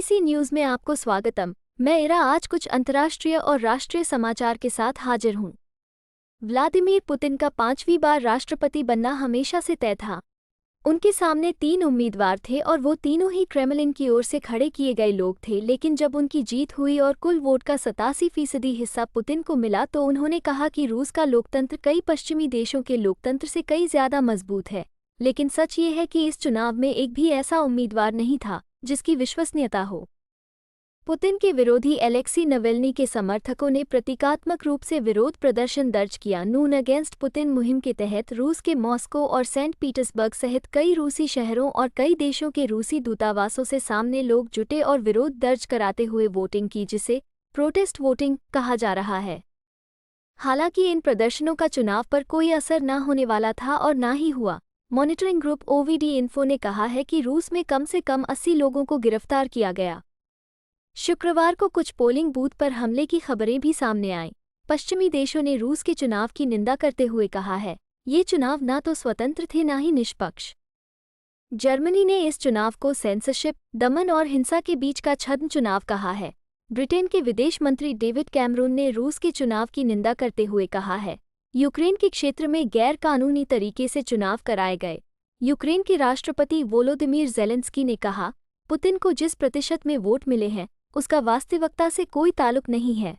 ABC news में आपको स्वागतम। मैं इरा आज कुछ अंतर्राष्ट्रीय और राष्ट्रीय समाचार के साथ हाजिर हूं। व्लादिमीर पुतिन का 5वीं बार राष्ट्रपति बनना हमेशा से तय था। उनके सामने 3 उम्मीदवार थे और वो तीनों ही क्रेमलिन की ओर से खड़े किए गए लोग थे, लेकिन जब उनकी जीत हुई और कुल वोट का 87% हिस्सा पुतिन को मिला तो उन्होंने कहा कि रूस का लोकतंत्र कई पश्चिमी देशों के लोकतंत्र से कई ज्यादा मजबूत है। लेकिन सच ये है कि इस चुनाव में एक भी ऐसा उम्मीदवार नहीं था जिसकी विश्वसनीयता हो। पुतिन के विरोधी एलेक्सी नवेल्नी के समर्थकों ने प्रतीकात्मक रूप से विरोध प्रदर्शन दर्ज किया। नून अगेंस्ट पुतिन मुहिम के तहत रूस के मॉस्को और सेंट पीटर्सबर्ग सहित कई रूसी शहरों और कई देशों के रूसी दूतावासों से सामने लोग जुटे और विरोध दर्ज कराते हुए वोटिंग की, जिसे प्रोटेस्ट वोटिंग कहा जा रहा है। हालांकि इन प्रदर्शनों का चुनाव पर कोई असर न होने वाला था और न ही हुआ। मॉनिटरिंग ग्रुप ओवीडी इन्फो ने कहा है कि रूस में कम से कम 80 लोगों को गिरफ्तार किया गया। शुक्रवार को कुछ पोलिंग बूथ पर हमले की खबरें भी सामने आईं। पश्चिमी देशों ने रूस के चुनाव की निंदा करते हुए कहा है, ये चुनाव न तो स्वतंत्र थे न ही निष्पक्ष। जर्मनी ने इस चुनाव को सेंसरशिप, दमन और हिंसा के बीच का छद्म चुनाव कहा है। ब्रिटेन के विदेश मंत्री डेविड कैमरून ने रूस के चुनाव की निंदा करते हुए कहा है, यूक्रेन के क्षेत्र में गैर कानूनी तरीके से चुनाव कराए गए। यूक्रेन के राष्ट्रपति वोलोदिमीर ज़ेलेंस्की ने कहा, पुतिन को जिस प्रतिशत में वोट मिले हैं उसका वास्तविकता से कोई ताल्लुक नहीं है।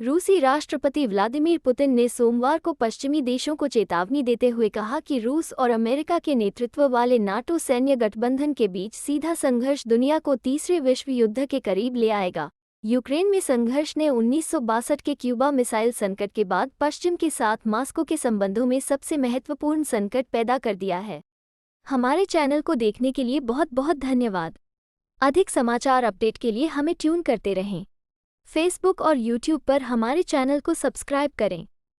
रूसी राष्ट्रपति व्लादिमीर पुतिन ने सोमवार को पश्चिमी देशों को चेतावनी देते हुए कहा कि रूस और अमेरिका के नेतृत्व वाले नाटो सैन्य गठबंधन के बीच सीधा संघर्ष दुनिया को तीसरे विश्व युद्ध के करीब ले आएगा। यूक्रेन में संघर्ष ने 1962 के क्यूबा मिसाइल संकट के बाद पश्चिम के साथ मॉस्को के संबंधों में सबसे महत्वपूर्ण संकट पैदा कर दिया है। हमारे चैनल को देखने के लिए बहुत बहुत धन्यवाद। अधिक समाचार अपडेट के लिए हमें ट्यून करते रहें। फेसबुक और यूट्यूब पर हमारे चैनल को सब्सक्राइब करें।